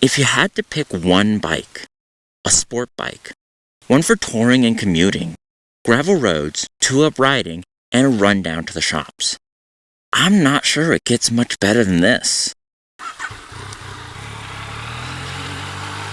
If you had to pick one bike, a sport bike, one for touring and commuting, gravel roads, two-up riding, and a run down to the shops, I'm not sure it gets much better than this.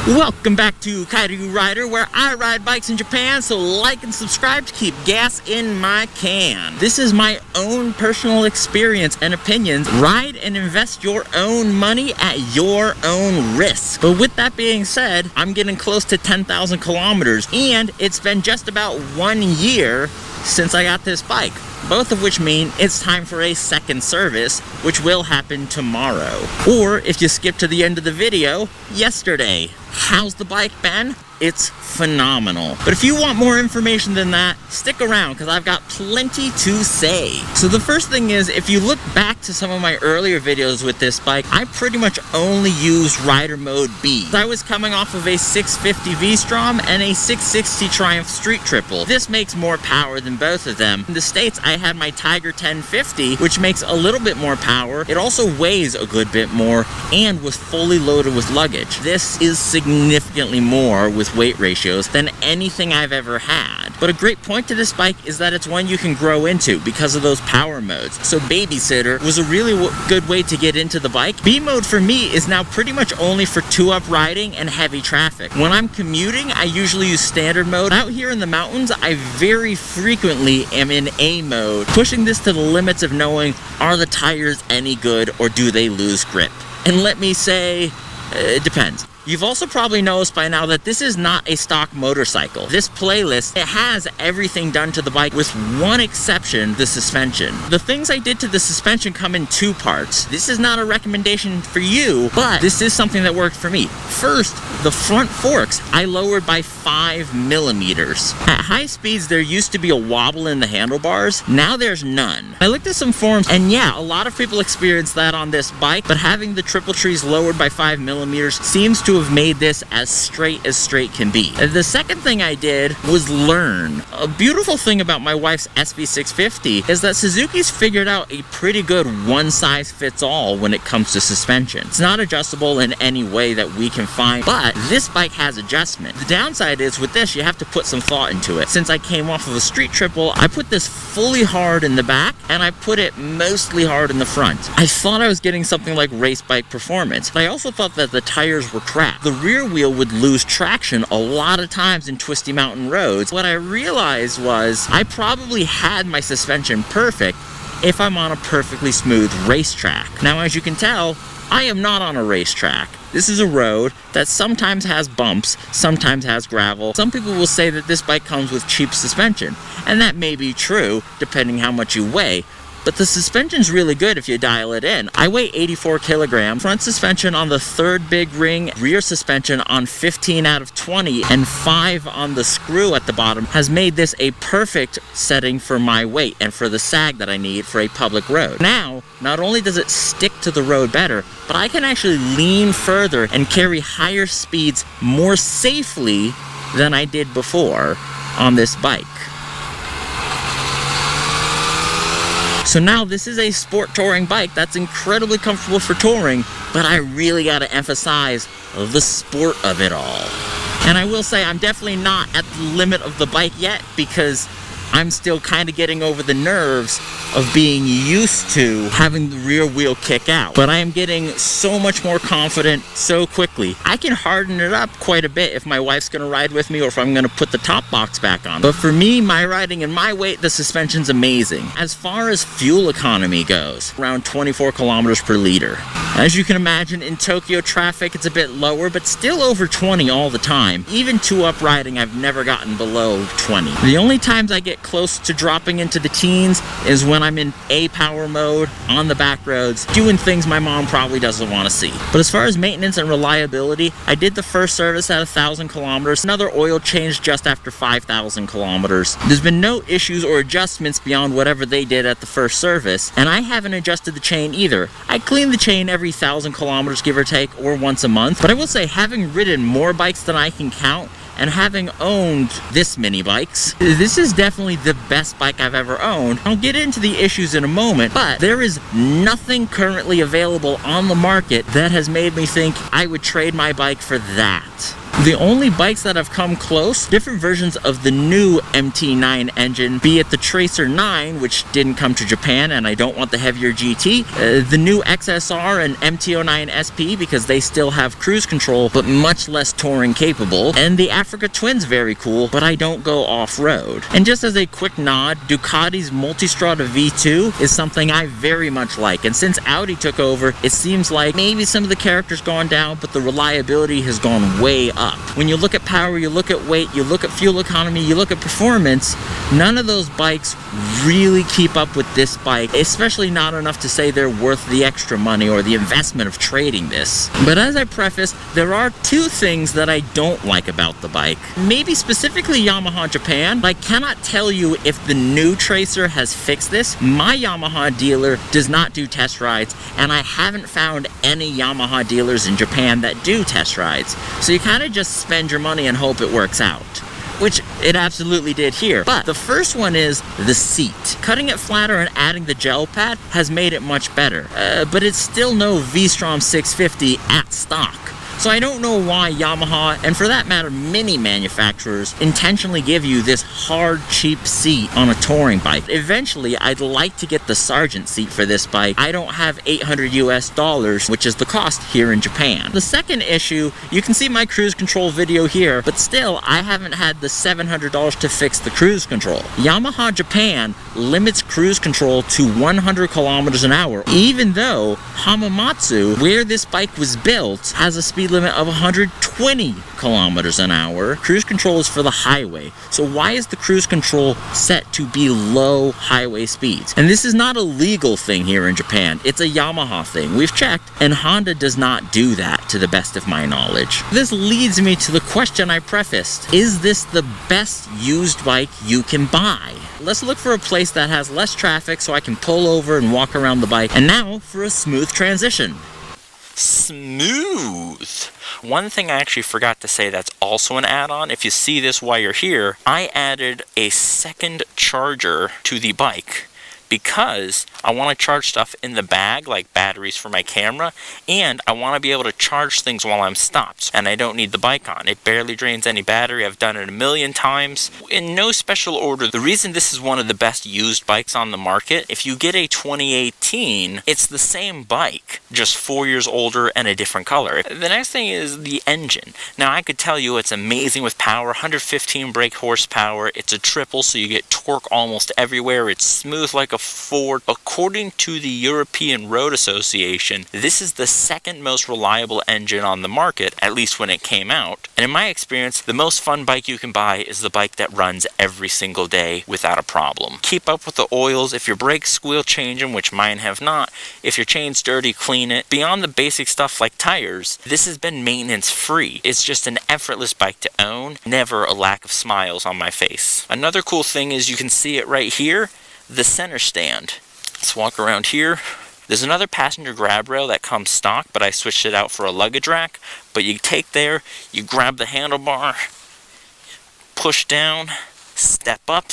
Welcome back to Kairu Rider, where I ride bikes in Japan, so like and subscribe to keep gas in my can. This is my own personal experience and opinions. Ride and invest your own money at your own risk. But with that being said, I'm getting close to 10,000 kilometers, and it's been just about 1 year since I got this bike. Both of which mean it's time for a second service, which will happen tomorrow. Or, if you skip to the end of the video, yesterday. How's the bike been? It's phenomenal. But if you want more information than that, stick around because I've got plenty to say. So the first thing is, if you look back to some of my earlier videos with this bike, I pretty much only used Rider Mode B. I was coming off of a 650 V-Strom and a 660 Triumph Street Triple. This makes more power than both of them. In the States, I had my Tiger 1050, which makes a little bit more power. It also weighs a good bit more and was fully loaded with luggage. This is significantly more with weight ratios than anything I've ever had. But a great point to this bike is that it's one you can grow into because of those power modes. So Babysitter was a really good way to get into the bike. B mode for me is now pretty much only for two-up riding and heavy traffic. When I'm commuting, I usually use standard mode. Out here in the mountains, I very frequently am in A mode, pushing this to the limits of knowing, are the tires any good or do they lose grip? And let me say, it depends. You've also probably noticed by now that this is not a stock motorcycle. This playlist, it has everything done to the bike with one exception, the suspension. The things I did to the suspension come in two parts. This is not a recommendation for you, but this is something that worked for me. First, the front forks I lowered by 5 millimeters. At high speeds, there used to be a wobble in the handlebars. Now there's none. I looked at some forums, and yeah, a lot of people experience that on this bike, but having the triple trees lowered by 5 millimeters seems to have made this as straight can be. The second thing I did was learn. A beautiful thing about my wife's SV650 is that Suzuki's figured out a pretty good one-size-fits-all when it comes to suspension. It's not adjustable in any way that we can find, but this bike has adjustment. The downside is with this, you have to put some thought into it. Since I came off of a Street Triple, I put this fully hard in the back, and I put it mostly hard in the front. I thought I was getting something like race bike performance, but I also thought that the tires were trapped. The rear wheel would lose traction a lot of times in twisty mountain roads. What I realized was I probably had my suspension perfect if I'm on a perfectly smooth racetrack. Now, as you can tell, I am not on a racetrack. This is a road that sometimes has bumps, sometimes has gravel. Some people will say that this bike comes with cheap suspension, and that may be true depending how much you weigh. But the suspension's really good if you dial it in. I weigh 84 kilograms, front suspension on the third big ring, rear suspension on 15 out of 20, and 5 on the screw at the bottom has made this a perfect setting for my weight and for the sag that I need for a public road. Now, not only does it stick to the road better, but I can actually lean further and carry higher speeds more safely than I did before on this bike. So now this is a sport touring bike that's incredibly comfortable for touring, but I really got to emphasize the sport of it all. And I will say I'm definitely not at the limit of the bike yet because I'm still kind of getting over the nerves of being used to having the rear wheel kick out. But I am getting so much more confident so quickly. I can harden it up quite a bit if my wife's gonna ride with me or if I'm gonna put the top box back on. But for me, my riding and my weight, the suspension's amazing. As far as fuel economy goes, around 24 kilometers per liter. As you can imagine, in Tokyo traffic, it's a bit lower, but still over 20 all the time. Even two-up riding, I've never gotten below 20. The only times I get close to dropping into the teens is when I'm in A power mode on the back roads, doing things my mom probably doesn't want to see. But as far as maintenance and reliability, I did the first service at 1,000 kilometers, another oil change just after 5,000 kilometers. There's been no issues or adjustments beyond whatever they did at the first service, and I haven't adjusted the chain either. I clean the chain every 1,000 kilometers, give or take, or once a month. But I will say, having ridden more bikes than I can count, and having owned this mini bikes, this is definitely the best bike I've ever owned. I'll get into the issues in a moment, but there is nothing currently available on the market that has made me think I would trade my bike for that. The only bikes that have come close, different versions of the new MT9 engine, be it the Tracer 9, which didn't come to Japan and I don't want the heavier GT, the new XSR and MT09 SP because they still have cruise control but much less touring capable, and the Africa Twin's very cool, but I don't go off-road. And just as a quick nod, Ducati's Multistrada V2 is something I very much like, and since Audi took over, it seems like maybe some of the character's gone down, but the reliability has gone way up. When you look at power, you look at weight, you look at fuel economy, you look at performance, none of those bikes really keep up with this bike, especially not enough to say they're worth the extra money or the investment of trading this. But as I preface, there are two things that I don't like about the bike. Maybe specifically Yamaha Japan. I cannot tell you if the new Tracer has fixed this. My Yamaha dealer does not do test rides, and I haven't found any Yamaha dealers in Japan that do test rides. So you kind of just spend your money and hope it works out, which it absolutely did here. But the first one is the seat. Cutting it flatter and adding the gel pad has made it much better, but it's still no V-Strom 650 at stock. So I don't know why Yamaha, and for that matter many manufacturers, intentionally give you this hard, cheap seat on a touring bike. Eventually, I'd like to get the Sergeant seat for this bike. I don't have $800 US, which is the cost here in Japan. The second issue, you can see my cruise control video here, but still, I haven't had the $700 to fix the cruise control. Yamaha Japan limits cruise control to 100 kilometers an hour, even though Hamamatsu, where this bike was built, has a speed limit of 120 kilometers an hour. Cruise control is for the highway. So why is the cruise control set to below highway speeds? And this is not a legal thing here in Japan. It's a Yamaha thing. We've checked, and Honda does not do that to the best of my knowledge. This leads me to the question I prefaced. Is this the best used bike you can buy? Let's look for a place that has less traffic so I can pull over and walk around the bike. And now for a smooth transition. Smooth. One thing I actually forgot to say that's also an add-on, if you see this while you're here, I added a second charger to the bike because I want to charge stuff in the bag, like batteries for my camera, and I want to be able to charge things while I'm stopped, and I don't need the bike on. It barely drains any battery. I've done it a million times. In no special order, the reason this is one of the best used bikes on the market, if you get a 2018, it's the same bike, just 4 years older and a different color. The next thing is the engine. Now, I could tell you it's amazing with power, 115 brake horsepower. It's a triple, so you get torque almost everywhere. It's smooth like a Ford. According to the European Road Association, this is the second most reliable engine on the market, at least when it came out. And in my experience, the most fun bike you can buy is the bike that runs every single day without a problem. Keep up with the oils. If your brakes squeal, change them, which mine have not. If your chain's dirty, clean it. Beyond the basic stuff like tires, this has been maintenance free. It's just an effortless bike to own, never a lack of smiles on my face. Another cool thing is you can see it right here, the center stand. Let's walk around here. There's another passenger grab rail that comes stock, but I switched it out for a luggage rack. But you take there, you grab the handlebar, push down, step up,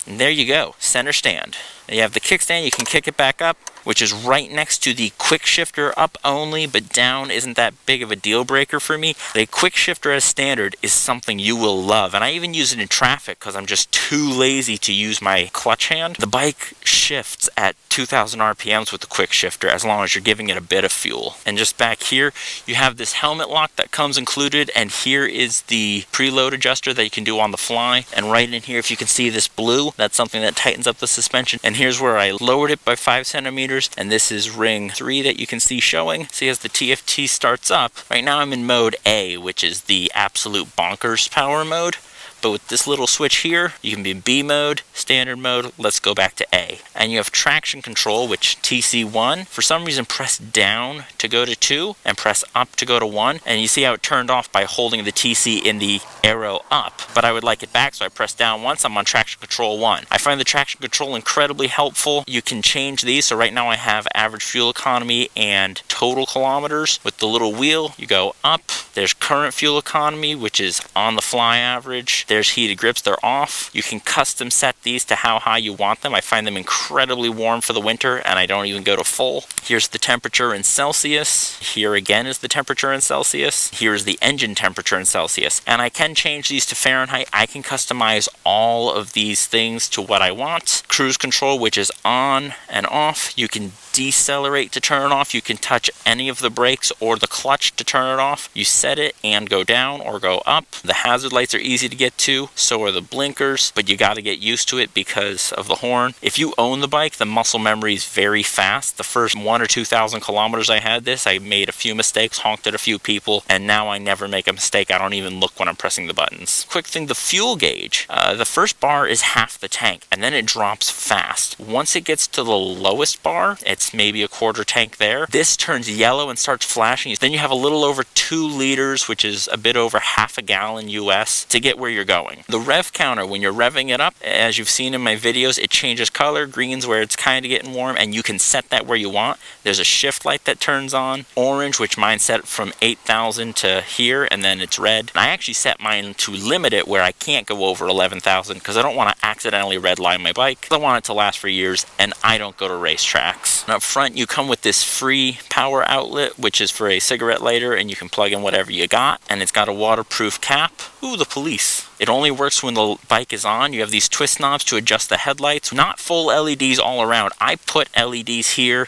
and there you go, center stand. You have the kickstand, you can kick it back up, which is right next to the quick shifter. Up only, but down isn't that big of a deal breaker for me. The quick shifter as standard is something you will love, and I even use it in traffic because I'm just too lazy to use my clutch hand. The bike shifts at 2,000 RPMs with the quick shifter as long as you're giving it a bit of fuel. And just back here, you have this helmet lock that comes included, and here is the preload adjuster that you can do on the fly. And right in here, if you can see this blue, that's something that tightens up the suspension. And here's where I lowered it by 5 centimeters. And this is ring 3 that you can see showing. See, as the TFT starts up, right now I'm in mode A, which is the absolute bonkers power mode. But with this little switch here, you can be in B mode, standard mode. Let's go back to A. And you have traction control, which TC1. For some reason, press down to go to 2 and press up to go to 1. And you see how it turned off by holding the TC in the arrow up. But I would like it back, so I press down once. I'm on traction control 1. I find the traction control incredibly helpful. You can change these. So right now I have average fuel economy and total kilometers. With the little wheel, you go up, There's current fuel economy, which is on the fly average. There's heated grips, they're off. You can custom set these to how high you want them. I find them incredibly warm for the winter, and I don't even go to full. Here's the temperature in Celsius. Here again is the temperature in Celsius. Here's the engine temperature in Celsius. And I can change these to Fahrenheit. I can customize all of these things to what I want. Cruise control, which is on and off. You can decelerate to turn it off. You can touch any of the brakes or the clutch to turn it off. You set it and go down or go up. The hazard lights are easy to get to, so are the blinkers, but you got to get used to it because of the horn. If you own the bike, the muscle memory is very fast. The first 1,000 or 2,000 kilometers I had this, I made a few mistakes, honked at a few people, and now I never make a mistake. I don't even look when I'm pressing the buttons. Quick thing, the fuel gauge. The first bar is half the tank, and then it drops fast. Once it gets to the lowest bar, it's maybe a quarter tank there. This turns yellow and starts flashing. Then you have a little over 2 liters, which is a bit over half a gallon US, to get where you're going. The rev counter, when you're revving it up, as you've seen in my videos, it changes color. Green's where it's kind of getting warm, and you can set that where you want. There's a shift light that turns on. Orange, which mine set from 8,000 to here, and then it's red. I actually set mine to limit it where I can't go over 11,000 because I don't want to accidentally redline my bike. I want it to last for years, and I don't go to racetracks. And up front, you come with this free power outlet, which is for a cigarette lighter, and you can plug in whatever you got, and it's got a waterproof cap. Ooh, the police. It only works when the bike is on. You have these twist knobs to adjust the headlights. Not full LEDs all around. I put LEDs here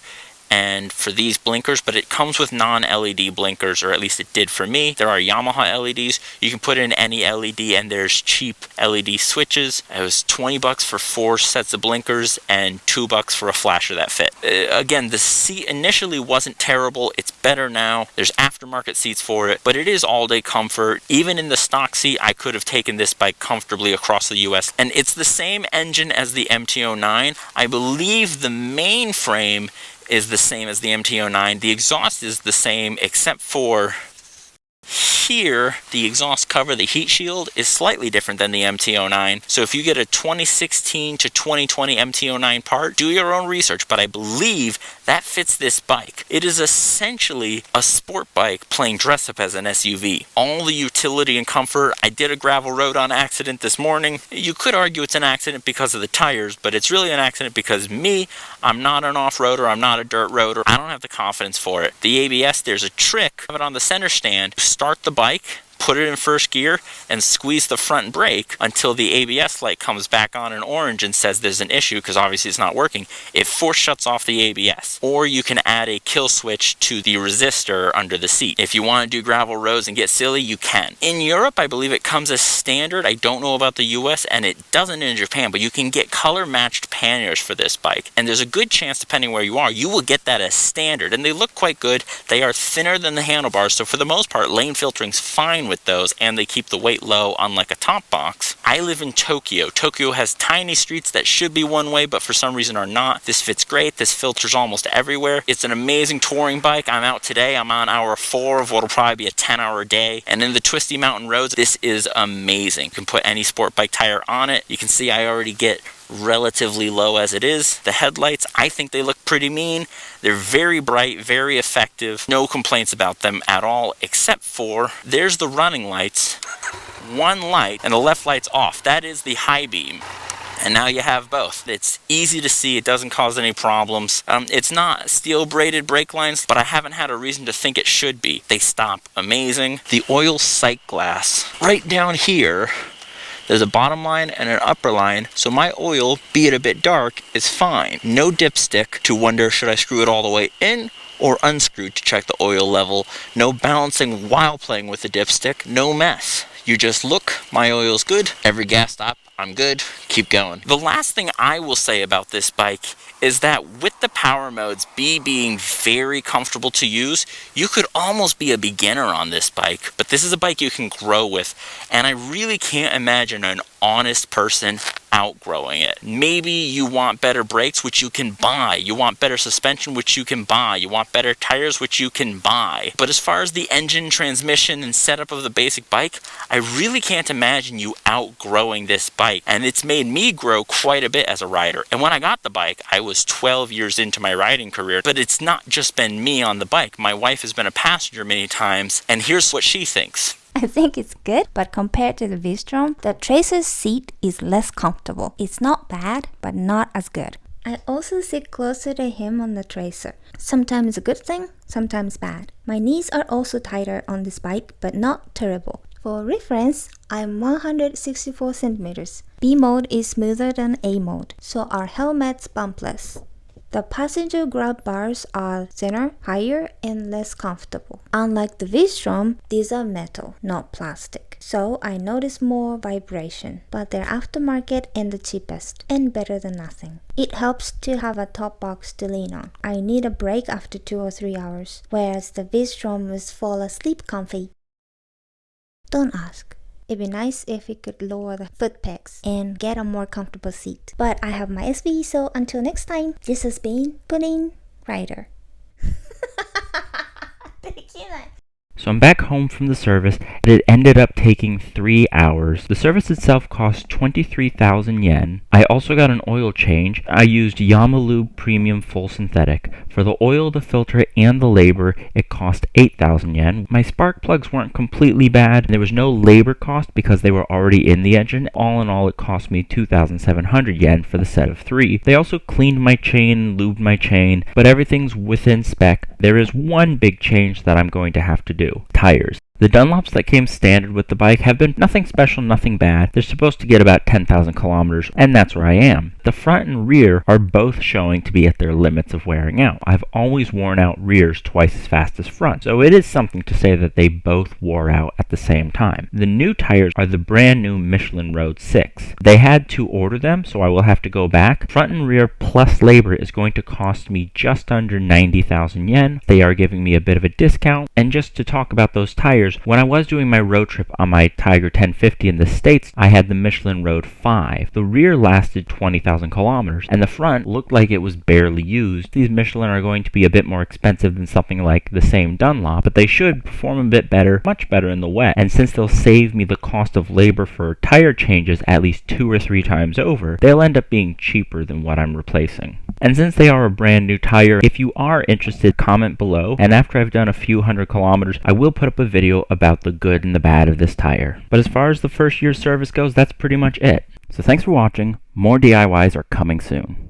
and for these blinkers, but it comes with non-LED blinkers, or at least it did for me. There are Yamaha LEDs. You can put in any LED, and there's cheap LED switches. It was 20 bucks for 4 sets of blinkers and 2 bucks for a flasher that fit. Again, the seat initially wasn't terrible. It's better now. There's aftermarket seats for it, but it is all-day comfort. Even in the stock seat, I could have taken this bike comfortably across the US, and it's the same engine as the MT-09. I believe the main frame is the same as the MT-09. The exhaust is the same, except for here, the exhaust cover, the heat shield, is slightly different than the MT-09. So if you get a 2016 to 2020 MT-09 part, do your own research, but I believe that fits this bike. It is essentially a sport bike playing dress up as an SUV. All the utility and comfort. I did a gravel road on accident this morning. You could argue it's an accident because of the tires, but it's really an accident because I'm not an off-roader, I'm not a dirt roader. I don't have the confidence for it. The ABS, there's a trick. Have it on the center stand. Start the bike, put it in first gear, and squeeze the front brake until the ABS light comes back on in orange and says there's an issue, because obviously it's not working. It force shuts off the ABS. Or you can add a kill switch to the resistor under the seat. If you want to do gravel roads and get silly, you can. In Europe, I believe it comes as standard. I don't know about the US, and it doesn't in Japan, but you can get color-matched panniers for this bike. And there's a good chance, depending where you are, you will get that as standard. And they look quite good. They are thinner than the handlebars, so for the most part, lane filtering's fine with those, and they keep the weight low, unlike a top box. I live in Tokyo. Tokyo has tiny streets that should be one way, but for some reason are not. This fits great. This filters almost everywhere. It's an amazing touring bike. I'm out today. I'm on hour 4 of what'll probably be a 10-hour day. And in the twisty mountain roads, this is amazing. You can put any sport bike tire on it. You can see I already get relatively low as it is. The headlights, I think they look pretty mean. They're very bright, very effective. No complaints about them at all, except for there's the running lights. One light, and the left light's off. That is the high beam. And now you have both. It's easy to see. It doesn't cause any problems. It's not steel braided brake lines, but I haven't had a reason to think it should be. They stop amazing. The oil sight glass right down here, there's a bottom line and an upper line, so my oil, be it a bit dark, is fine. No dipstick to wonder should I screw it all the way in or unscrew to check the oil level. No balancing while playing with the dipstick. No mess. You just look, my oil's good. Every gas stop, I'm good. Keep going. The last thing I will say about this bike is that with the power modes being very comfortable to use, you could almost be a beginner on this bike, but this is a bike you can grow with, and I really can't imagine an honest person outgrowing it. Maybe you want better brakes, which you can buy. You want better suspension, which you can buy. You want better tires, which you can buy. But as far as the engine, transmission, and setup of the basic bike, I really can't imagine you outgrowing this bike. And it's made me grow quite a bit as a rider. And when I got the bike, I was 12 years into my riding career. But it's not just been me on the bike. My wife has been a passenger many times, and here's what she thinks. I think it's good, but compared to the V-Strom, the Tracer's seat is less comfortable. It's not bad, but not as good. I also sit closer to him on the Tracer. Sometimes a good thing, sometimes bad. My knees are also tighter on this bike, but not terrible. For reference, I'm 164 centimeters. B mode is smoother than A mode, so our helmets bumpless. The passenger grab bars are thinner, higher, and less comfortable. Unlike the V-Strom, these are metal, not plastic. So I notice more vibration, but they're aftermarket and the cheapest, and better than nothing. It helps to have a top box to lean on. I need a break after 2 or 3 hours, whereas the V-Strom was fall asleep comfy. Don't ask. It'd be nice if we could lower the foot pegs and get a more comfortable seat. But I have my SV, so until next time, this has been Pillion Rider. So I'm back home from the service, and it ended up taking 3 hours. The service itself cost 23,000 yen. I also got an oil change. I used Yamalube Premium Full Synthetic. For the oil, the filter, and the labor, it cost 8,000 yen. My spark plugs weren't completely bad. There was no labor cost because they were already in the engine. All in all, it cost me 2,700 yen for the set of 3. They also cleaned my chain, lubed my chain, but everything's within spec. There is one big change that I'm going to have to do. Tires. The Dunlops that came standard with the bike have been nothing special, nothing bad. They're supposed to get about 10,000 kilometers, and that's where I am. The front and rear are both showing to be at their limits of wearing out. I've always worn out rears twice as fast as front, so it is something to say that they both wore out at the same time. The new tires are the brand new Michelin Road 6. They had to order them, so I will have to go back. Front and rear plus labor is going to cost me just under 90,000 yen. They are giving me a bit of a discount, and just to talk about those tires, when I was doing my road trip on my Tiger 1050 in the States, I had the Michelin Road 5. The rear lasted 20,000 kilometers, and the front looked like it was barely used. These Michelin are going to be a bit more expensive than something like the same Dunlop, but they should perform a bit better, much better in the wet. And since they'll save me the cost of labor for tire changes at least 2 or 3 times over, they'll end up being cheaper than what I'm replacing. And since they are a brand new tire, if you are interested, comment below, and after I've done a few hundred kilometers, I will put up a video about the good and the bad of this tire. But as far as the first year service goes, that's pretty much it. So thanks for watching. More DIYs are coming soon.